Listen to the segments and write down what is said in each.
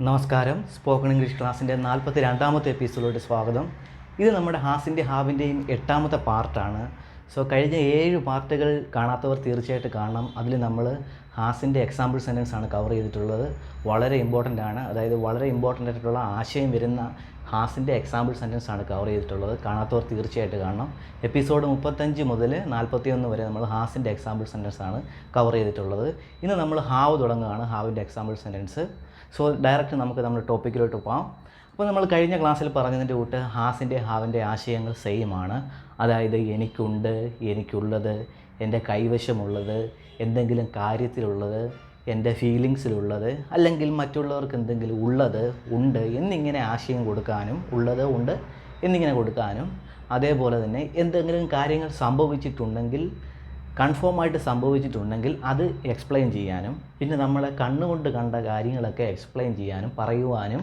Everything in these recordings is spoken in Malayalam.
നമസ്കാരം. സ്പോക്കൺ ഇംഗ്ലീഷ് ക്ലാസ്സിൻ്റെ 42ാമത്തെ എപ്പിസോഡിലോട്ട് സ്വാഗതം. ഇത് നമ്മുടെ ഹാസിൻ്റെ ഹാവിൻ്റെയും 8ാമത്തെ പാർട്ടാണ്. കഴിഞ്ഞ 7 പാർട്ടുകൾ കാണാത്തവർ തീർച്ചയായിട്ടും കാണണം. അതിൽ നമ്മൾ ഹാസിൻ്റെ എക്സാമ്പിൾ സെൻറ്റൻസ് ആണ് കവർ ചെയ്തിട്ടുള്ളത്. വളരെ ഇമ്പോർട്ടൻ്റ് ആണ്. അതായത് വളരെ ഇമ്പോർട്ടൻ്റ് ആയിട്ടുള്ള ആശയം വരുന്ന ഹാസിൻ്റെ എക്സാമ്പിൾ സെൻറ്റൻസ് ആണ് കവർ ചെയ്തിട്ടുള്ളത്. കാണാത്തവർ തീർച്ചയായിട്ടും കാണണം. എപ്പിസോഡ് 35 മുതൽ 41 വരെ നമ്മൾ ഹാസിൻ്റെ എക്സാമ്പിൾ സെൻറ്റൻസ് ആണ് കവർ ചെയ്തിട്ടുള്ളത്. ഇന്ന് നമ്മൾ ഹാവ് തുടങ്ങുകയാണ്, ഹാവിൻ്റെ എക്സാമ്പിൾ സെൻറ്റൻസ്. ഡയറക്റ്റ് നമുക്ക് നമ്മുടെ ടോപ്പിക്കിലോട്ട് പോകാം. അപ്പോൾ നമ്മൾ കഴിഞ്ഞ ക്ലാസ്സിൽ പറഞ്ഞതിൻ്റെ കൂട്ട് ഹാസിൻ്റെ ഹാവിൻ്റെ ആശയങ്ങൾ സെയിം ആണ്. അതായത് എനിക്കുണ്ട്, എനിക്കുള്ളത്, എൻ്റെ കൈവശമുള്ളത്, എന്തെങ്കിലും കാര്യത്തിലുള്ളത്, എൻ്റെ ഫീലിങ്സിലുള്ളത്, അല്ലെങ്കിൽ മറ്റുള്ളവർക്ക് എന്തെങ്കിലും ഉള്ളത്, ഉണ്ട് എന്നിങ്ങനെ ആശയം കൊടുക്കാനും, ഉള്ളത് ഉണ്ട് എന്നിങ്ങനെ കൊടുക്കാനും, അതേപോലെ തന്നെ എന്തെങ്കിലും കാര്യങ്ങൾ സംഭവിച്ചിട്ടുണ്ടെങ്കിൽ, കൺഫേമായിട്ട് സംഭവിച്ചിട്ടുണ്ടെങ്കിൽ അത് എക്സ്പ്ലെയിൻ ചെയ്യാനും, പിന്നെ നമ്മളെ കണ്ണുകൊണ്ട് കണ്ട കാര്യങ്ങളൊക്കെ എക്സ്പ്ലെയിൻ ചെയ്യാനും പറയുവാനും,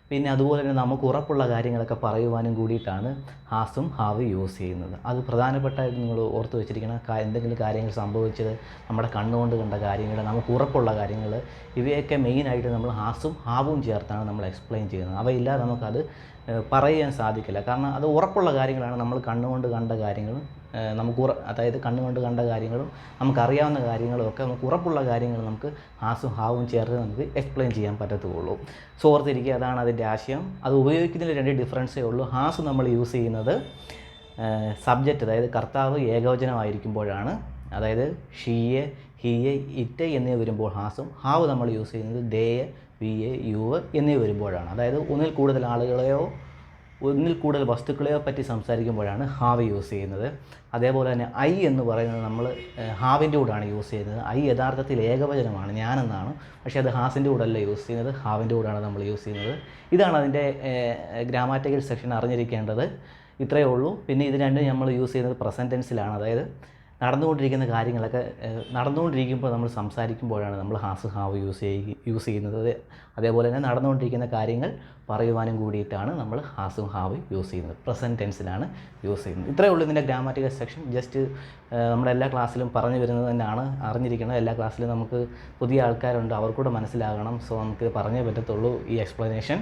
പിന്നെ അതുപോലെ തന്നെ നമുക്ക് ഉറപ്പുള്ള കാര്യങ്ങളൊക്കെ പറയുവാനും കൂടിയിട്ടാണ് ഹാസും ഹാവ് യൂസ് ചെയ്യുന്നത്. അത് പ്രധാനപ്പെട്ടായിട്ട് നിങ്ങൾ ഓർത്ത് വെച്ചിരിക്കണം. എന്തെങ്കിലും കാര്യങ്ങൾ സംഭവിച്ചത്, നമ്മുടെ കണ്ണുകൊണ്ട് കണ്ട കാര്യങ്ങൾ, നമുക്ക് ഉറപ്പുള്ള കാര്യങ്ങൾ, ഇവയൊക്കെ മെയിനായിട്ട് നമ്മൾ ഹാസും ഹാവും ചേർത്താണ് നമ്മൾ എക്സ്പ്ലെയിൻ ചെയ്യുന്നത്. അവയില്ലാതെ നമുക്കത് പറയാൻ സാധിക്കില്ല. കാരണം അത് ഉറപ്പുള്ള കാര്യങ്ങളാണ്. നമ്മൾ കണ്ണുകൊണ്ട് കണ്ട കാര്യങ്ങളും അതായത് കണ്ണുകൊണ്ട് കണ്ട കാര്യങ്ങളും നമുക്കറിയാവുന്ന കാര്യങ്ങളും ഒക്കെ നമുക്ക് ഉറപ്പുള്ള കാര്യങ്ങൾ നമുക്ക് ഹാസും ഹാവും ചേർത്ത് നമുക്ക് എക്സ്പ്ലെയിൻ ചെയ്യാൻ പറ്റത്തുള്ളൂ. ഓർത്തിരിക്കുക, അതാണ് അതിൻ്റെ ആശയം. അത് ഉപയോഗിക്കുന്നതിൽ 2 ഡിഫറൻസേ ഉള്ളൂ. ഹാസ് നമ്മൾ യൂസ് ചെയ്യുന്നത് സബ്ജക്റ്റ്, അതായത് കർത്താവ് ഏകവചനമായിരിക്കുമ്പോഴാണ്. അതായത് ഷീയെ, ഹീയെ, ഇറ്റ് എന്നിവ വരുമ്പോൾ ഹാസും, ഹാവ് നമ്മൾ യൂസ് ചെയ്യുന്നത് ദേയെ, വിയെ, യുവ് എന്നിവ വരുമ്പോഴാണ്. അതായത് ഒന്നിൽ കൂടുതൽ ആളുകളെയോ ഒന്നിൽ കൂടുതൽ വസ്തുക്കളെയോ പറ്റി സംസാരിക്കുമ്പോഴാണ് ഹാവ് യൂസ് ചെയ്യുന്നത്. അതേപോലെ തന്നെ ഐ എന്ന് പറയുന്നത് നമ്മൾ ഹാവിൻ്റെ കൂടെയാണ് യൂസ് ചെയ്യുന്നത്. ഐ യഥാർത്ഥത്തിൽ ഏകവചനമാണ്, ഞാനെന്നാണ്. പക്ഷേ അത് ഹാസിൻ്റെ കൂടെയല്ല യൂസ് ചെയ്യുന്നത്, ഹാവിൻ്റെ കൂടെയാണ് നമ്മൾ യൂസ് ചെയ്യുന്നത്. ഇതാണ് അതിൻ്റെ ഗ്രാമാറ്റിക്കൽ സെക്ഷൻ അറിഞ്ഞിരിക്കേണ്ടത്. ഇത്രയേ ഉള്ളൂ. പിന്നെ ഇത് രണ്ടും നമ്മൾ യൂസ് ചെയ്യുന്നത് പ്രസൻറ്റ് ടെൻസിലാണ്. അതായത് നടന്നുകൊണ്ടിരിക്കുന്ന കാര്യങ്ങളൊക്കെ നടന്നുകൊണ്ടിരിക്കുമ്പോൾ നമ്മൾ സംസാരിക്കുമ്പോഴാണ് നമ്മൾ ഹാസ് ഹാവ് യൂസ് ചെയ്യുന്നത്. അതേപോലെ തന്നെ നടന്നുകൊണ്ടിരിക്കുന്ന കാര്യങ്ങൾ പറയുവാനും കൂടിയിട്ടാണ് നമ്മൾ ഹാസും ഹാവ് യൂസ് ചെയ്യുന്നത്. പ്രസൻറ്റ് ടെൻസിലാണ് യൂസ് ചെയ്യുന്നത്. ഇത്രയേ ഉള്ളൂ ഇതിൻ്റെ ഗ്രാമാറ്റിക്കൽ സെക്ഷൻ. ജസ്റ്റ് നമ്മുടെ എല്ലാ ക്ലാസ്സിലും പറഞ്ഞു വരുന്നത് തന്നെയാണ്, അറിഞ്ഞിരിക്കണം. എല്ലാ ക്ലാസ്സിലും നമുക്ക് പുതിയ ആൾക്കാരുണ്ട്, അവർക്കൂടെ മനസ്സിലാകണം. നമുക്ക് പറഞ്ഞേ പറ്റത്തുള്ളൂ ഈ എക്സ്പ്ലനേഷൻ.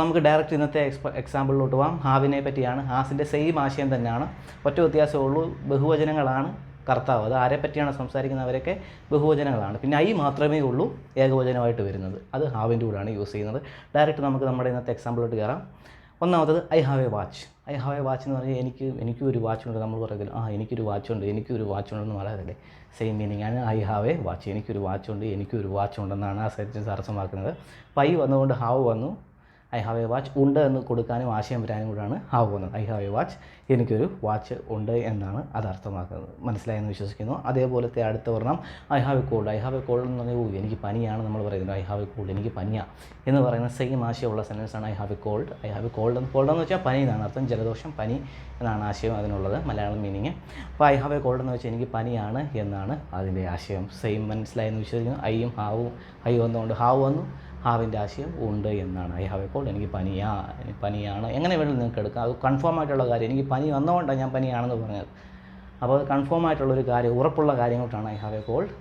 നമുക്ക് ഡയറക്റ്റ് ഇന്നത്തെ എക്സാമ്പിളിലോട്ട് പോകാം. ഹാവിനെ പറ്റിയാണ്. ഹാസിൻ്റെ സെയിം ആശയം തന്നെയാണ്. ഒറ്റ വ്യത്യാസമേ ഉള്ളൂ, ബഹുവചനങ്ങളാണ് കർത്താവ്. അത് ആരെ പറ്റിയാണ് സംസാരിക്കുന്നവരൊക്കെ ബഹുവചനങ്ങളാണ്. പിന്നെ ഐ മാത്രമേ ഉള്ളൂ ഏകവചനമായിട്ട് വരുന്നത്. അത് ഹാവിൻ്റെ കൂടെയാണ് യൂസ് ചെയ്യുന്നത്. ഡയറക്റ്റ് നമുക്ക് നമ്മുടെ ഇന്നത്തെ എക്സാമ്പിളിലോട്ട് കയറാം. ഒന്നാമത്തത് I have a watch. I have a watch എന്ന് പറഞ്ഞാൽ എനിക്കും ഒരു വാച്ചുണ്ട്. നമ്മൾ പറയത്തില്ല എനിക്കൊരു വാച്ചുണ്ടെന്ന് പറയാറില്ലേ. സെയിം മീനിങ് ആണ് ഐ ഹാവ് എ വാച്ച്. എനിക്കൊരു വാച്ചുണ്ടെന്നാണ് ആ സെൻറ്റൻസ് അർത്ഥമാക്കുന്നത്. അപ്പോൾ ഐ വന്നുകൊണ്ട് ഹാവ് വന്നു. ഐ ഹാവ് എ വാച്ച് ഉണ്ട് എന്ന് കൊടുക്കാനും ആശയം വരാനും കൂടെയാണ് ഹാവ് വന്നത്. ഐ ഹാവ് എ വാച്ച്, എനിക്കൊരു വാച്ച് ഉണ്ട് എന്നാണ് അത് അർത്ഥമാക്കുന്നത്. മനസ്സിലായെന്ന് വിശ്വസിക്കുന്നു. അതേപോലത്തെ അടുത്ത ഒരെണ്ണം I have a cold. I have a cold എന്ന് പറഞ്ഞാൽ എനിക്ക് പനിയാണ് നമ്മൾ പറയുന്നത്. ഐ ഹാവ് എ കോൾഡ്, എനിക്ക് പനിയാണ് എന്ന് പറയുന്ന സെയിം ആശയമുള്ള സെൻറ്റൻസാണ് I have a cold. I have a cold എന്ന് വെച്ചാൽ പനി എന്നാണ് അർത്ഥം. ജലദോഷം, പനി എന്നാണ് ആശയം അതിനുള്ളത്, മലയാളം മീനിങ്. അപ്പോൾ ഐ ഹാവ് എ കോൾഡ് എന്ന് വെച്ചാൽ എനിക്ക് പനിയാണ് എന്നാണ് അതിൻ്റെ ആശയം. സെയിം മനസ്സിലായെന്ന് വിശ്വസിക്കുന്നു. ഐയും ഹാവും, ഐ വന്നുകൊണ്ട് ഹാവ് വന്നു. ഹാവിൻ്റെ ആശയം ഉണ്ട് എന്നാണ്. ഐ ഹാവ് എ കോൾഡ്, എനിക്ക് പനിയാണ്. എങ്ങനെ വേണമെങ്കിലും നിങ്ങൾക്ക് എടുക്കാം. അത് കൺഫേം ആയിട്ടുള്ള കാര്യം. എനിക്ക് പനി വന്നതുകൊണ്ടാണ് ഞാൻ പനിയാണെന്ന് പറഞ്ഞത്. അപ്പോൾ അത് കൺഫേം ആയിട്ടുള്ളൊരു കാര്യം, ഉറപ്പുള്ള കാര്യം കൊണ്ടാണ് ഐ ഹാവ് എ കോൾഡ്.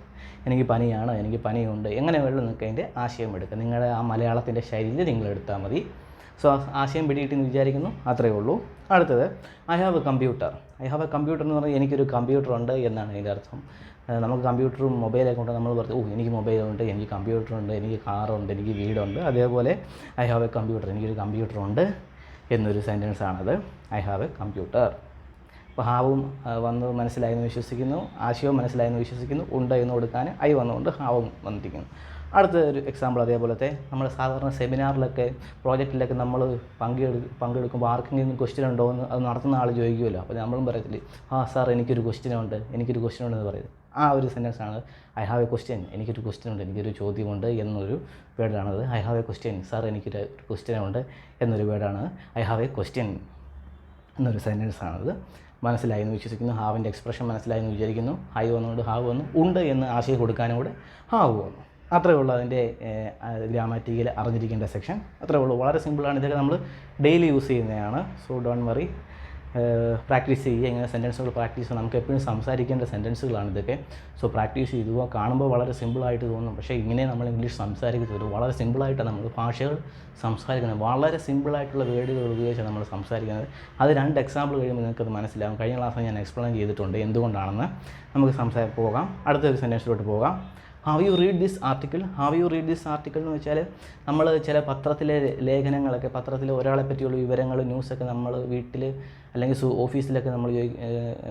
എനിക്ക് പനിയാണ്, എനിക്ക് പനിയുണ്ട്, എങ്ങനെ വേണമെങ്കിലും നിങ്ങൾക്ക് അതിൻ്റെ ആശയം എടുക്കുക. നിങ്ങളുടെ ആ മലയാളത്തിൻ്റെ ശൈലിയിൽ നിങ്ങൾ എടുത്താൽ മതി. ആശയം പിടിയിട്ടെന്ന് വിചാരിക്കുന്നു. അത്രയേ ഉള്ളൂ. അടുത്തത് I have a computer. I have a computer എന്ന് പറഞ്ഞാൽ എനിക്കൊരു കമ്പ്യൂട്ടർ ഉണ്ട് എന്നാണ് അതിൻ്റെ അർത്ഥം. നമുക്ക് കമ്പ്യൂട്ടറും മൊബൈലൊക്കെ കൊണ്ട് നമ്മൾ പറഞ്ഞു എനിക്ക് മൊബൈലുണ്ട്, എനിക്ക് കമ്പ്യൂട്ടറുണ്ട്, എനിക്ക് കാറുണ്ട്, എനിക്ക് വീടുണ്ട്. അതേപോലെ ഐ ഹാവ് എ കമ്പ്യൂട്ടർ, എനിക്കൊരു കമ്പ്യൂട്ടറുണ്ട് എന്നൊരു സെൻറ്റൻസാണത്. I have a computer. അപ്പോൾ ഹാവും വന്ന് മനസ്സിലായെന്ന് വിശ്വസിക്കുന്നു, ആശയവും മനസ്സിലായെന്ന് വിശ്വസിക്കുന്നു. ഉണ്ട് എന്ന് കൊടുക്കാൻ ഐ വന്നുകൊണ്ട് ഹാവും വന്നിരിക്കുന്നു. അടുത്ത ഒരു എക്സാമ്പിൾ അതേപോലത്തെ നമ്മൾ സാധാരണ സെമിനാറിലൊക്കെ പ്രോജക്റ്റിലൊക്കെ നമ്മൾ പങ്കെടുക്കുമ്പോൾ ആർക്കെങ്കിലും ക്വസ്റ്റ്യൻ ഉണ്ടോ എന്ന് അത് നടത്തുന്ന ആൾ ചോദിക്കുമല്ലോ. അപ്പോൾ നമ്മളും പറയത്തില്ലേ സാർ എനിക്കൊരു ക്വസ്റ്റ്യൻ ഉണ്ട് എന്ന് പറയുന്നത്. ആ ഒരു സെൻറ്റൻസാണ് ഐ ഹാവ് എ ക്വസ്റ്റ്യൻ. എനിക്കൊരു ക്വസ്റ്റ്യൻ ഉണ്ട്, എനിക്കൊരു ചോദ്യമുണ്ട് എന്നൊരു വേർഡാണത്. I have a question. Sir എനിക്കൊരു ക്വസ്റ്റ്യൻ ഉണ്ട് എന്നൊരു വേർഡാണ് ഐ ഹാവ് എ ക്വസ്റ്റ്യൻ എന്നൊരു സെൻറ്റൻസാണത്. മനസ്സിലായെന്ന് വിശ്വസിക്കുന്നു. ഹാവിൻ്റെ എക്സ്പ്രഷൻ മനസ്സിലായെന്ന് വിചാരിക്കുന്നു. ഐ വന്നുകൊണ്ട് ഹാവ് വന്നു. ഉണ്ട് എന്ന് ആശയം കൊടുക്കാനും കൂടെ ഹാവ് വന്നു. അത്രയേ ഉള്ളൂ അതിൻ്റെ ഗ്രാമാറ്റിക്കൽ അറിഞ്ഞിരിക്കേണ്ട സെക്ഷൻ. അത്രയേ ഉള്ളൂ. വളരെ സിമ്പിളാണ്. ഇതൊക്കെ നമ്മൾ ഡെയിലി യൂസ് ചെയ്യുന്നതാണ്. Don't worry. പ്രാക്ടീസ് ചെയ്യുക. ഇങ്ങനെ സെൻറ്റൻസുകൾ പ്രാക്ടീസ് ചെയ്യുക. നമുക്ക് എപ്പോഴും സംസാരിക്കേണ്ട സെൻറ്റൻസുകളാണ് ഇതൊക്കെ. സോ പ്രാക്ടീസ് ചെയ്തു. കാണുമ്പോൾ വളരെ സിമ്പിളായിട്ട് തോന്നും, പക്ഷേ ഇങ്ങനെ നമ്മൾ ഇംഗ്ലീഷ് സംസാരിക്കുന്നത് വളരെ സിമ്പിളായിട്ടാണ് നമ്മൾ ഭാഷകൾ സംസാരിക്കുന്നത്. വളരെ സിമ്പിളായിട്ടുള്ള വേർഡുകൾ ഉപയോഗിച്ചാണ് നമ്മൾ സംസാരിക്കുന്നത്. അത് 2 എക്സാമ്പിൾ കഴിയുമ്പോൾ നിങ്ങൾക്കത് മനസ്സിലാകും. കഴിഞ്ഞ ക്ലാസ്സിൽ ഞാൻ എക്സ്പ്ലെയിൻ ചെയ്തിട്ടുണ്ട് എന്തുകൊണ്ടാണെന്ന്. നമുക്ക് പോകാം, അടുത്തൊരു സെൻറ്റൻസിലോട്ട് പോകാം. Have you read this article? Have you read this article എന്ന് വെച്ചാൽ നമ്മൾ ചില പത്രത്തിലെ ലേഖനങ്ങളൊക്കെ, പത്രത്തിൽ ഒരാളെ പറ്റിയുള്ള വിവരങ്ങൾ, ന്യൂസൊക്കെ നമ്മൾ വീട്ടിൽ അല്ലെങ്കിൽ ഓഫീസിലൊക്കെ നമ്മൾ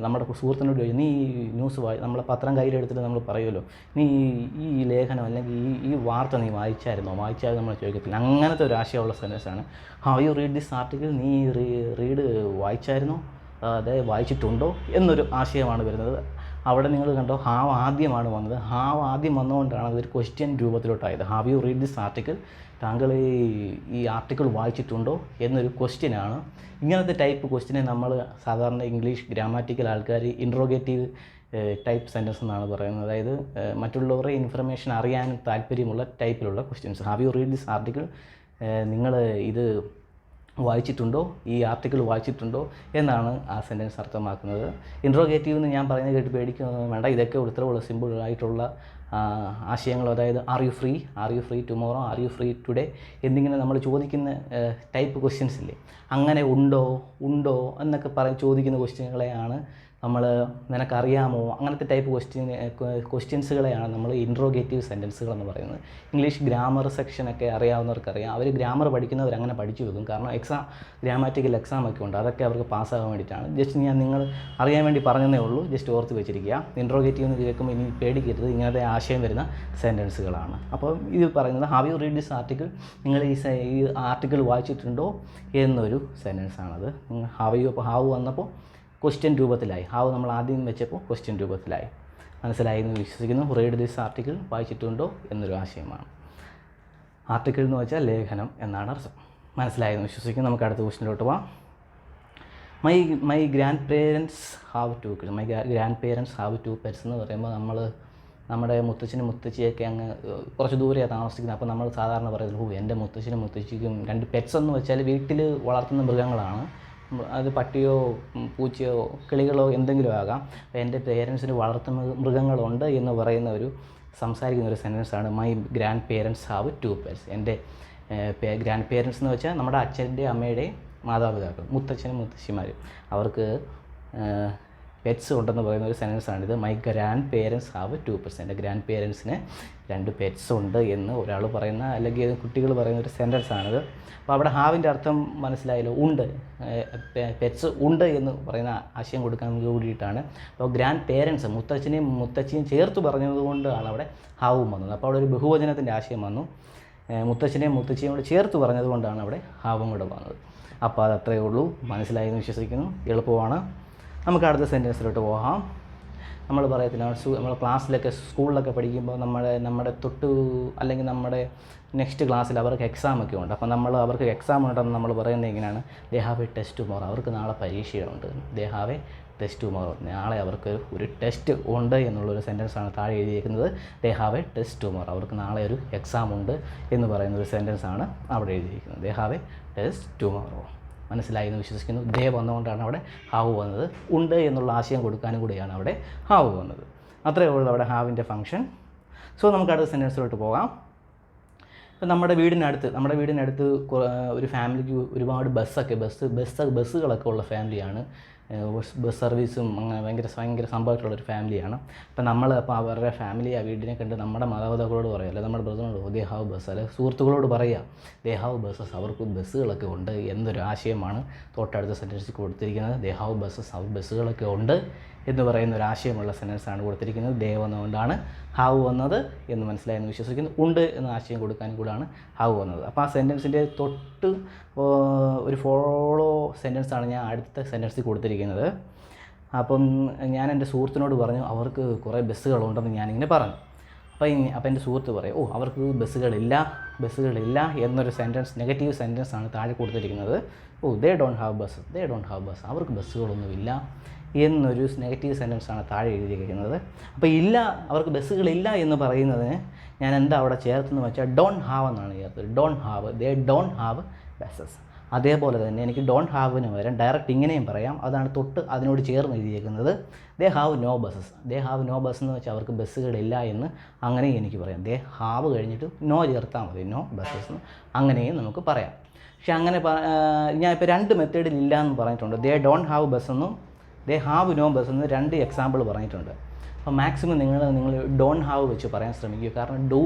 നമ്മുടെ സുഹൃത്തിനോട് ചോദിക്കും, നീ ഈ ന്യൂസ് നമ്മളെ പത്രം കയ്യിലെടുത്തിട്ട് നമ്മൾ പറയുമല്ലോ, നീ ഈ ലേഖനം അല്ലെങ്കിൽ ഈ വാർത്ത നീ വായിച്ചാൽ നമ്മൾ ചോദിക്കത്തില്ല. അങ്ങനത്തെ ഒരു ആശയമുള്ള സെൻറ്റൻസാണ് have you read this article. നീ റീഡ് വായിച്ചായിരുന്നോ, അതായത് വായിച്ചിട്ടുണ്ടോ എന്നൊരു ആശയമാണ് വരുന്നത്. അവിടെ നിങ്ങൾ കണ്ടോ, ഹാവ് ആദ്യമാണ് വന്നത്. ഹാവ് ആദ്യം വന്നുകൊണ്ടാണ് അതൊരു ക്വസ്റ്റ്യൻ രൂപത്തിലോട്ടായത്. Have you read this article? താങ്കൾ ഈ ആർട്ടിക്കിൾ വായിച്ചിട്ടുണ്ടോ എന്നൊരു ക്വസ്റ്റ്യനാണ്. ഇങ്ങനത്തെ ടൈപ്പ് ക്വസ്റ്റ്യനെ നമ്മൾ സാധാരണ ഇംഗ്ലീഷ് ഗ്രാമാറ്റിക്കൽ ആൾക്കാർ ഇൻട്രോഗേറ്റീവ് ടൈപ്പ് സെൻറ്റൻസ് എന്നാണ് പറയുന്നത്. അതായത് മറ്റുള്ളവരുടെ ഇൻഫർമേഷൻ അറിയാൻ താല്പര്യമുള്ള ടൈപ്പിലുള്ള questions. Have you read this article? നിങ്ങൾ ഇത് വായിച്ചിട്ടുണ്ടോ, ഈ ആർട്ടിക്കിൾ വായിച്ചിട്ടുണ്ടോ എന്നാണ് ആ സെൻറ്റൻസ് അർത്ഥമാക്കുന്നത്. ഇൻട്രോഗേറ്റീവ് എന്ന് ഞാൻ പറയുന്നത് കേട്ട് പേടിക്കൊന്നും വേണ്ട. ഇതൊക്കെ ഇത്രയുള്ള സിമ്പിൾ ആയിട്ടുള്ള ആശയങ്ങൾ. അതായത് are you free tomorrow, are you free today എന്നിങ്ങനെ നമ്മൾ ചോദിക്കുന്ന ടൈപ്പ് ക്വസ്റ്റ്യൻസ് ഇല്ലേ, അങ്ങനെ ഉണ്ടോ എന്നൊക്കെ ചോദിക്കുന്ന ക്വസ്റ്റ്യനുകളെയാണ് നമ്മൾ നിനക്കറിയാമോ, അങ്ങനത്തെ ടൈപ്പ് ക്വസ്റ്റ്യൻസുകളെയാണ് നമ്മൾ ഇൻട്രോഗേറ്റീവ് സെൻറ്റൻസുകൾ എന്ന് പറയുന്നത്. ഇംഗ്ലീഷ് ഗ്രാമർ സെക്ഷനൊക്കെ അറിയാവുന്നവർക്കറിയാം. അവർ ഗ്രാമർ പഠിക്കുന്നവർ അങ്ങനെ പഠിച്ചു വെക്കും. കാരണം ഗ്രാമാറ്റിക്കൽ എക്സാമൊക്കെ ഉണ്ട്, അതൊക്കെ അവർക്ക് പാസ്സാകാൻ വേണ്ടിയിട്ടാണ്. ജസ്റ്റ് ഞാൻ നിങ്ങൾ അറിയാൻ വേണ്ടി പറഞ്ഞതേ ഉള്ളൂ, ജസ്റ്റ് ഓർത്ത് വെച്ചിരിക്കുക. ഇൻട്രോഗേറ്റീവ് എന്ന് കേൾക്കുമ്പോൾ ഇനി പേടിക്കരുത്, ഇങ്ങനത്തെ ആശയം വരുന്ന സെൻറ്റൻസുകളാണ്. അപ്പോൾ ഇത് പറയുന്നത് have you read this article? നിങ്ങൾ ഈ ആർട്ടിക്കിൾ വായിച്ചിട്ടുണ്ടോ എന്നൊരു സെൻറ്റൻസാണത്. ഹാവ് വന്നപ്പോൾ ക്വസ്റ്റ്യൻ രൂപത്തിലായി. ഹാവ് നമ്മൾ ആദ്യം വെച്ചപ്പോൾ ക്വസ്റ്റ്യൻ രൂപത്തിലായി. മനസ്സിലായി എന്ന് വിശ്വസിക്കുന്നു. റീഡ് ദിസ് ആർട്ടിക്കിൾ വായിച്ചിട്ടുണ്ടോ എന്നൊരു ആശയമാണ്. ആർട്ടിക്കിൾ എന്ന് വെച്ചാൽ ലേഖനം എന്നാണ് അർത്ഥം. മനസ്സിലായെന്ന് വിശ്വസിക്കുന്നു. നമുക്ക് അടുത്ത ക്വസ്റ്റ്യനിലോട്ട് പോവാം. My grandparents have 2 kids. My grandparents have 2 pets എന്ന് പറയുമ്പോൾ നമ്മുടെ മുത്തച്ഛനും മുത്തച്ഛിയൊക്കെ അങ്ങ് കുറച്ച് ദൂരെയാണ് താമസിക്കുന്നത്. അപ്പോൾ നമ്മൾ സാധാരണ പറയുന്നത് എൻ്റെ മുത്തച്ഛനും മുത്തച്ഛിക്കും 2 പെറ്റ്സ് എന്ന് വെച്ചാൽ വീട്ടിൽ വളർത്തുന്ന മൃഗങ്ങളാണ്. അത് പട്ടിയോ പൂച്ചയോ കിളികളോ എന്തെങ്കിലും ആകാം. എൻ്റെ പേരൻസിന് വളർത്തുന്ന മൃഗങ്ങളുണ്ട് എന്ന് സംസാരിക്കുന്ന ഒരു സെൻറ്റൻസാണ് my grandparents have 2 pets. എൻ്റെ ഗ്രാൻഡ് പേരൻസ് എന്ന് വെച്ചാൽ നമ്മുടെ അച്ഛൻ്റെ അമ്മയുടെയും മാതാപിതാക്കൾ, മുത്തച്ഛനും മുത്തശ്ശിമാരും, അവർക്ക് പെറ്റ്സ് ഉണ്ടെന്ന് പറയുന്ന ഒരു സെൻറ്റൻസാണിത്. My grandparents have 2 pets. എൻ്റെ ഗ്രാൻഡ് പേരൻസിന് 2 പെറ്റ്സ് ഉണ്ട് എന്ന് ഒരാൾ പറയുന്ന, അല്ലെങ്കിൽ കുട്ടികൾ പറയുന്ന ഒരു സെൻറ്റൻസാണിത്. അപ്പോൾ അവിടെ ഹാവിൻ്റെ അർത്ഥം മനസ്സിലായല്ലോ, ഉണ്ട്, പെറ്റ്സ് ഉണ്ട് എന്ന് പറയുന്ന ആശയം കൊടുക്കാൻ കൂടിയിട്ടാണ്. അപ്പോൾ ഗ്രാൻഡ് പേരൻസ് മുത്തച്ഛനെയും ചേർത്ത് പറഞ്ഞതുകൊണ്ടാണ് അവിടെ ഹാവും വന്നത്. അപ്പോൾ അവിടെ ഒരു ബഹുവചനത്തിൻ്റെ ആശയം വന്നു. മുത്തച്ഛനെയും മുത്തച്ഛിയും കൂടെ ചേർത്ത് പറഞ്ഞതുകൊണ്ടാണ് അവിടെ ഹാവും കൂടെ വന്നത്. അപ്പോൾ അത് അത്രയേ ഉള്ളൂ. മനസ്സിലായി എന്ന് വിശ്വസിക്കുന്നു. എളുപ്പമാണ്. നമുക്ക് അടുത്ത സെൻറ്റൻസിലോട്ട് പോകാം. നമ്മൾ പറയത്തില്ല, നമ്മൾ ക്ലാസ്സിലൊക്കെ സ്കൂളിലൊക്കെ പഠിക്കുമ്പോൾ നമ്മുടെ അല്ലെങ്കിൽ നമ്മുടെ നെക്സ്റ്റ് ക്ലാസ്സിൽ അവർക്ക് എക്സാമൊക്കെ ഉണ്ട്. അപ്പോൾ അവർക്ക് എക്സാം ഉണ്ടെന്ന് നമ്മൾ പറയുന്നത് എങ്ങനെയാണ്? They have a test tomorrow. അവർക്ക് നാളെ പരീക്ഷയുണ്ട്. They have a test tomorrow. നാളെ അവർക്ക് ഒരു ടെസ്റ്റ് ഉണ്ട് എന്നുള്ളൊരു സെൻറ്റൻസാണ് താഴെ എഴുതിയിരിക്കുന്നത്. They have a test tomorrow. അവർക്ക് നാളെ ഒരു എക്സാം ഉണ്ട് എന്ന് പറയുന്ന ഒരു സെൻറ്റൻസാണ് അവിടെ എഴുതിയിരിക്കുന്നത്. They have a test tomorrow. മനസ്സിലായി എന്ന് വിശ്വസിക്കുന്നു. ദേ വന്നുകൊണ്ടാണ് അവിടെ ഹാവ് വന്നത്. ഉണ്ട് എന്നുള്ള ആശയം കൊടുക്കാനും കൂടിയാണ് അവിടെ ഹാവ് വന്നത്. അത്രയേ ഉള്ളൂ അവിടെ ഹാവിൻ്റെ ഫംഗ്ഷൻ. സോ നമുക്ക് അടുത്ത സെൻറ്റൻസിലോട്ട് പോകാം. ഇപ്പം നമ്മുടെ വീടിനടുത്ത് ഒരു ഫാമിലിക്ക് ഒരുപാട് ബസ്സുകളൊക്കെ ഉള്ള ഫാമിലിയാണ്. ബസ് സർവീസും അങ്ങനെ ഭയങ്കര സംഭവമായിട്ടുള്ളൊരു ഫാമിലിയാണ്. അപ്പോൾ അവരുടെ ഫാമിലി ആ വീടിനെ കണ്ട് നമ്മുടെ മാതാപിതാക്കളോട് പറയുക, അല്ലെങ്കിൽ നമ്മുടെ ബ്രദറിനോട് ദേ ഹാവ് ബസ്, അല്ലെങ്കിൽ സുഹൃത്തുക്കളോട് പറയുക ദേ ഹാവ് ബസ്സസ്, അവർക്ക് ബസ്സുകളൊക്കെ ഉണ്ട് എന്നൊരു ആശയമാണ് തൊട്ടടുത്ത സെൻറ്റൻസിൽ കൊടുത്തിരിക്കുന്നത്. ദേ ഹാവ് ബസ്സസ്, അവർ ബസ്സുകളൊക്കെ ഉണ്ട് എന്ന് പറയുന്ന ഒരു ആശയമുള്ള സെൻറ്റൻസാണ് കൊടുത്തിരിക്കുന്നത്. ദേ വന്നുകൊണ്ടാണ് ഹാവ് വന്നത് എന്ന് മനസ്സിലായെന്ന് വിശ്വസിക്കുന്നു. ഉണ്ട് എന്ന ആശയം കൊടുക്കാനും കൂടാണ് ഹാവ് വന്നത്. അപ്പോൾ ആ സെൻറ്റൻസിൻ്റെ തൊട്ട് ഒരു ഫോളോ സെൻറ്റൻസാണ് ഞാൻ അടുത്ത സെൻറ്റൻസിൽ കൊടുത്തിരിക്കുന്നത്. അപ്പം ഞാൻ എൻ്റെ സുഹൃത്തിനോട് പറഞ്ഞു അവർക്ക് കുറേ ബസ്സുകളുണ്ടെന്ന് ഞാനിങ്ങനെ പറഞ്ഞു. അപ്പോൾ എൻ്റെ സുഹൃത്ത് പറയും അവർക്ക് ബസ്സുകളില്ല എന്നൊരു സെൻറ്റൻസ്, നെഗറ്റീവ് സെൻറ്റൻസാണ് താഴെ കൊടുത്തിരിക്കുന്നത്. ദേ ഡോണ്ട് ഹാവ് ബസ്, അവർക്ക് ബസ്സുകളൊന്നുമില്ല എന്നൊരു നെഗറ്റീവ് സെൻറ്റൻസാണ് താഴെ എഴുതിയിരിക്കുന്നത്. അപ്പോൾ അവർക്ക് ബസ്സുകളില്ല എന്ന് പറയുന്നതിന് ഞാൻ എന്താ അവിടെ ചേർത്തെന്ന് വെച്ചാൽ ഡോണ്ട് ഹാവ് എന്നാണ് ചേർത്തത്. Don't have, they don't have buses. അതേപോലെ തന്നെ എനിക്ക് ഡോണ്ട് ഹാവിന് പകരം ഡയറക്റ്റ് ഇങ്ങനെയും പറയാം. അതാണ് തൊട്ട് അതിനോട് ചേർന്ന് എഴുതിയേക്കുന്നത്. They have no buses. They have no bus എന്ന് വെച്ചാൽ അവർക്ക് ബസ്സുകളില്ല എന്ന് അങ്ങനെയും എനിക്ക് പറയാം. ദേ ഹാവ് കഴിഞ്ഞിട്ട് നോ ചേർത്താൽ മതി, നോ ബസ്സസ് എന്ന് അങ്ങനെയും നമുക്ക് പറയാം. പക്ഷെ അങ്ങനെ ഞാൻ ഇപ്പോൾ 2 മെത്തേഡിൽ ഇല്ല എന്ന് പറഞ്ഞിട്ടുണ്ട്. ദേ ഡോണ്ട് ഹാവ് ബസ് എന്നും ദേ ഹാവ് നോ ബസ് എന്ന് 2 എക്സാമ്പിൾ പറഞ്ഞിട്ടുണ്ട്. അപ്പോൾ മാക്സിമം നിങ്ങൾ ഡോണ്ട് ഹാവ് വെച്ച് പറയാൻ ശ്രമിക്കുക. കാരണം ഡൂ,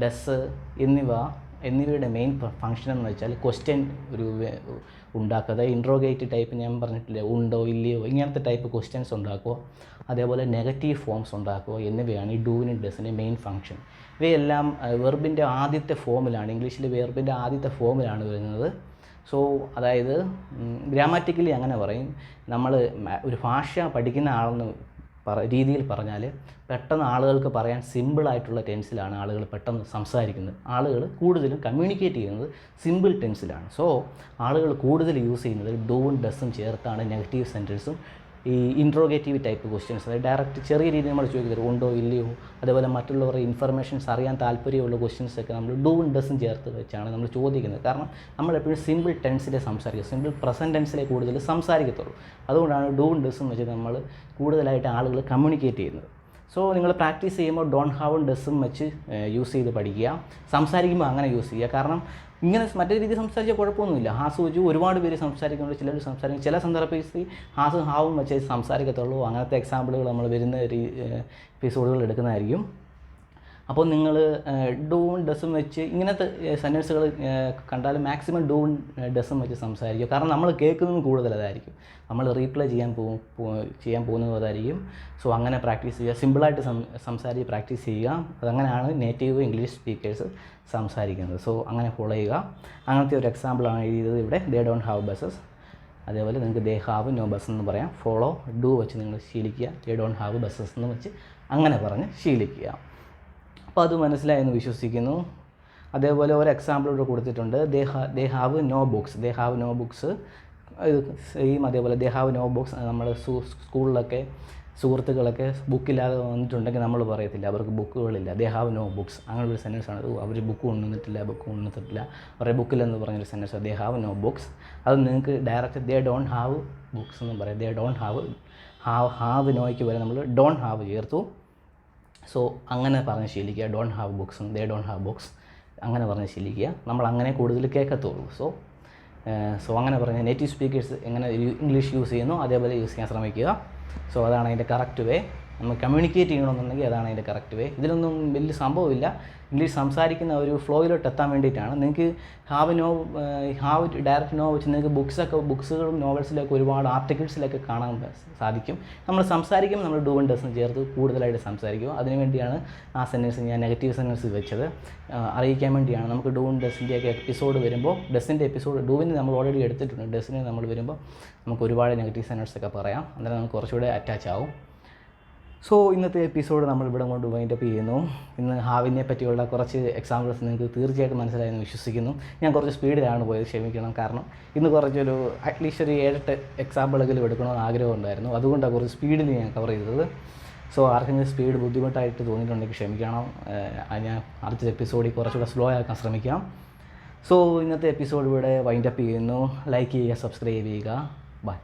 ഡസ് എന്നിവയുടെ മെയിൻ ഫങ്ഷൻ എന്ന് വെച്ചാൽ ക്വസ്റ്റ്യൻ ഒരു ഉണ്ടാക്കുക. ഇൻട്രോഗേറ്റ് ടൈപ്പ് ഞാൻ പറഞ്ഞിട്ടില്ലേ, ഉണ്ടോ ഇല്ലയോ ഇങ്ങനത്തെ ടൈപ്പ് ക്വസ്റ്റ്യൻസ് ഉണ്ടാക്കുക. അതേപോലെ നെഗറ്റീവ് ഫോംസ് ഉണ്ടാക്കുക എന്നിവയാണ് ഈ ഡൂവിനും ഡസിൻ്റെ മെയിൻ ഫങ്ഷൻ. ഇവയെല്ലാം വെർബിൻ്റെ ആദ്യത്തെ ഫോമിലാണ്, ഇംഗ്ലീഷിൽ വെർബിൻ്റെ ആദ്യത്തെ ഫോമിലാണ് വരുന്നത്. സോ അതായത് ഗ്രാമാറ്റിക്കലി അങ്ങനെ പറയും. നമ്മൾ ഒരു ഭാഷ പഠിക്കുന്ന ആളെന്ന് രീതിയിൽ പറഞ്ഞാൽ പെട്ടെന്ന് ആളുകൾക്ക് പറയാൻ സിമ്പിളായിട്ടുള്ള ടെൻസിലാണ് ആളുകൾ പെട്ടെന്ന് സംസാരിക്കുന്നത്. ആളുകൾ കൂടുതലും കമ്മ്യൂണിക്കേറ്റ് ചെയ്യുന്നത് സിമ്പിൾ ടെൻസിലാണ്. സോ ആളുകൾ കൂടുതൽ യൂസ് ചെയ്യുന്നത് ഡൂവും ഡസും ചേർത്താണ് നെഗറ്റീവ് സെൻറ്റൻസും ഈ ഇൻട്രോഗേറ്റീവ് ടൈപ്പ് ക്വസ്റ്റ്യൻസ്, അതായത് ഡയറക്റ്റ് ചെറിയ രീതിയിൽ നമ്മൾ ചോദിക്കുന്നത് ഉണ്ടോ ഇല്ലയോ, അതേപോലെ മറ്റുള്ളവരുടെ ഇൻഫർമേഷൻസ് അറിയാൻ താല്പര്യമുള്ള ക്വസ്റ്റ്യൻസൊക്കെ നമ്മൾ ഡൂവും ഡസും ചേർത്ത് വെച്ചാണ് നമ്മൾ ചോദിക്കുന്നത്. കാരണം നമ്മളെപ്പോഴും സിമ്പിൾ ടെൻസിലെ സംസാരിക്കുക, സിമ്പിൾ പ്രസൻറ്റ് ടെൻസിലെ കൂടുതൽ സംസാരിക്കത്തുള്ളൂ. അതുകൊണ്ടാണ് ഡൂവും ഡസും വെച്ച് നമ്മൾ കൂടുതലായിട്ട് ആളുകൾ കമ്മ്യൂണിക്കേറ്റ് ചെയ്യുന്നത്. സോ നിങ്ങൾ പ്രാക്ടീസ് ചെയ്യുമ്പോൾ ഡോണ്ട് ഹാവും ഡസും വെച്ച് യൂസ് ചെയ്ത് പഠിക്കുക. സംസാരിക്കുമ്പോൾ അങ്ങനെ യൂസ് ചെയ്യുക. കാരണം ഇങ്ങനെ മറ്റേ രീതിയിൽ സംസാരിച്ചാൽ കുഴപ്പമൊന്നുമില്ല. ഹാസ് വെച്ച് ഒരുപാട് പേര് സംസാരിക്കുന്നുണ്ട്, ചിലർ സംസാരിക്കും, ചില സന്ദർഭത്തിൽ ഹാസും ഹാവും വെച്ച് സംസാരിക്കത്തുള്ളൂ. അങ്ങനത്തെ എക്സാമ്പിളുകൾ നമ്മൾ വരുന്ന എപ്പിസോഡുകൾ എടുക്കുന്നതായിരിക്കും. അപ്പോൾ നിങ്ങൾ ഡൂവും ഡസും വെച്ച് ഇങ്ങനത്തെ സെൻറ്റൻസുകൾ കണ്ടാൽ മാക്സിമം ഡൂവും ഡസും വെച്ച് സംസാരിക്കുക. കാരണം നമ്മൾ കേൾക്കുന്നത് കൂടുതൽ അതായിരിക്കും, നമ്മൾ റീപ്ലൈ ചെയ്യാൻ പോകുന്നത് അതായിരിക്കും. സോ അങ്ങനെ പ്രാക്ടീസ് ചെയ്യുക, സിമ്പിളായിട്ട് സംസാരിച്ച് പ്രാക്ടീസ് ചെയ്യുക. അതങ്ങനെയാണ് നേറ്റീവ് ഇംഗ്ലീഷ് സ്പീക്കേഴ്സ് സംസാരിക്കുന്നത്. സോ അങ്ങനെ ഫോളോ ചെയ്യുക. അങ്ങനത്തെ ഒരു എക്സാമ്പിളാണ് എഴുതിയത് ഇവിടെ. ദേ ഡോണ്ട് ഹാവ് ബസ്സസ്. അതേപോലെ നിങ്ങൾക്ക് ദേ ഹാവ് നോ ബസ് എന്ന് പറയാം. ഫോളോ ഡു വെച്ച് നിങ്ങൾ ശീലിക്കുക. ദേ ഡോണ്ട് ഹാവ് ബസ്സസ് എന്ന് വെച്ച് അങ്ങനെ പറഞ്ഞ് ശീലിക്കുക. അപ്പോൾ അത് മനസ്സിലായെന്ന് വിശ്വസിക്കുന്നു. അതേപോലെ ഒരു എക്സാമ്പിൾ ഇവിടെ കൊടുത്തിട്ടുണ്ട്. They have no books. They have no books same. അതേപോലെ ദേ ഹാവ് നോ ബുക്സ്. നമ്മൾ സ്കൂളിലൊക്കെ സുഹൃത്തുക്കളൊക്കെ ബുക്കില്ലാതെ വന്നിട്ടുണ്ടെങ്കിൽ നമ്മൾ പറയത്തില്ല അവർക്ക് ബുക്കുകളില്ല, ദേ ഹാവ് നോ ബുക്സ്. അങ്ങനെ ഒരു സെൻറ്റൻസാണ്. അവർ ബുക്ക് കൊണ്ടുവന്നിട്ടില്ല അവരുടെ ബുക്കിലെന്ന് പറഞ്ഞൊരു sentence they have no books. അത് നിങ്ങൾക്ക് direct they don't have books എന്നും പറയാം. ദേ ഡോണ്ട് ഹാവ് നോയ്ക്ക് വരെ നമ്മൾ ഡോണ്ട് ഹാവ് ചേർത്തു. സോ അങ്ങനെ പറഞ്ഞ് ശീലിക്കുക. Don't have books, they don't have books അങ്ങനെ പറഞ്ഞ് ശീലിക്കുക. നമ്മൾ അങ്ങനെ കൂടുതൽ കേൾക്കത്തുള്ളൂ. സോ അങ്ങനെ പറഞ്ഞാൽ നേറ്റീവ് സ്പീക്കേഴ്സ് എങ്ങനെ ഇംഗ്ലീഷ് യൂസ് ചെയ്യുന്നു അതേപോലെ യൂസ് ചെയ്യാൻ ശ്രമിക്കുക. സോ അതാണ് അതിൻ്റെ കറക്റ്റ് വേ. നമ്മൾ കമ്മ്യൂണിക്കേറ്റ് ചെയ്യണമെന്നുണ്ടെങ്കിൽ അതാണ് അതിൻ്റെ കറക്റ്റ് വേ. ഇതിലൊന്നും വലിയ സംഭവമില്ല. ഇംഗ്ലീഷ് സംസാരിക്കുന്ന ഒരു ഫ്ലോയിലോട്ട് എത്താൻ വേണ്ടിയിട്ടാണ്. നിങ്ങൾക്ക് ഹാവ് ഡയറക്റ്റ് നോ വെച്ച് നിങ്ങൾക്ക് ബുക്സുകളും നോവൽസിലൊക്കെ ഒരുപാട് ആർട്ടിക്കിൾസിലൊക്കെ കാണാൻ സാധിക്കും. നമ്മൾ സംസാരിക്കുമ്പോൾ നമ്മൾ ഡൂ ആൻഡ് ഡസ് ചേർത്ത് കൂടുതലായിട്ട് സംസാരിക്കും. അതിനുവേണ്ടിയാണ് ആ സെൻറ്റൻസ് ഞാൻ നെഗറ്റീവ് സെൻറ്റൻസ് വെച്ചത്. അറിയിക്കാൻ വേണ്ടിയാണ്. നമുക്ക് ഡൂ ആൻഡ് ഡസിൻ്റെയൊക്കെ എപ്പിസോഡ് വരുമ്പോൾ, ഡസിൻ്റെ എപ്പിസോഡ് ഡൂവിന് നമ്മൾ ഓൾറെഡി എടുത്തിട്ടുണ്ട്, ഡസിന് നമ്മൾ വരുമ്പോൾ നമുക്ക് ഒരുപാട് നെഗറ്റീവ് സെൻറ്റൻസൊക്കെ പറയാം. അന്നേരം നമുക്ക് കുറച്ചുകൂടെ അറ്റാച്ച് ആവും. സോ ഇന്നത്തെ എപ്പിസോഡ് നമ്മൾ ഇവിടെ കൊണ്ട് വൈൻഡപ്പ് ചെയ്യുന്നു. ഇന്ന് ഹാവിനെ പറ്റിയുള്ള കുറച്ച് എക്സാമ്പിൾസ് നിങ്ങൾക്ക് തീർച്ചയായിട്ടും മനസ്സിലായെന്ന് വിശ്വസിക്കുന്നു. ഞാൻ കുറച്ച് സ്പീഡിലാണ് പോയത്, ക്ഷമിക്കണം. കാരണം ഇന്ന് കുറച്ചൊരു അറ്റ്ലീസ്റ്റ് ഒരു 7-8 എക്സാമ്പിളെങ്കിലും എടുക്കണമെന്ന് ആഗ്രഹം ഉണ്ടായിരുന്നു. അതുകൊണ്ടാണ് കുറച്ച് സ്പീഡിൽ ഞാൻ കവർ ചെയ്തത്. സോ ആർക്കെങ്കിലും സ്പീഡ് ബുദ്ധിമുട്ടായിട്ട് തോന്നിയിട്ടുണ്ടെങ്കിൽ ക്ഷമിക്കണം. ഞാൻ അടുത്ത എപ്പിസോഡിൽ കുറച്ചുകൂടെ സ്ലോ ആക്കാൻ ശ്രമിക്കാം. സോ ഇന്നത്തെ എപ്പിസോഡ് ഇവിടെ വൈൻഡപ്പ് ചെയ്യുന്നു. ലൈക്ക് ചെയ്യുക, സബ്സ്ക്രൈബ് ചെയ്യുക. ബൈ.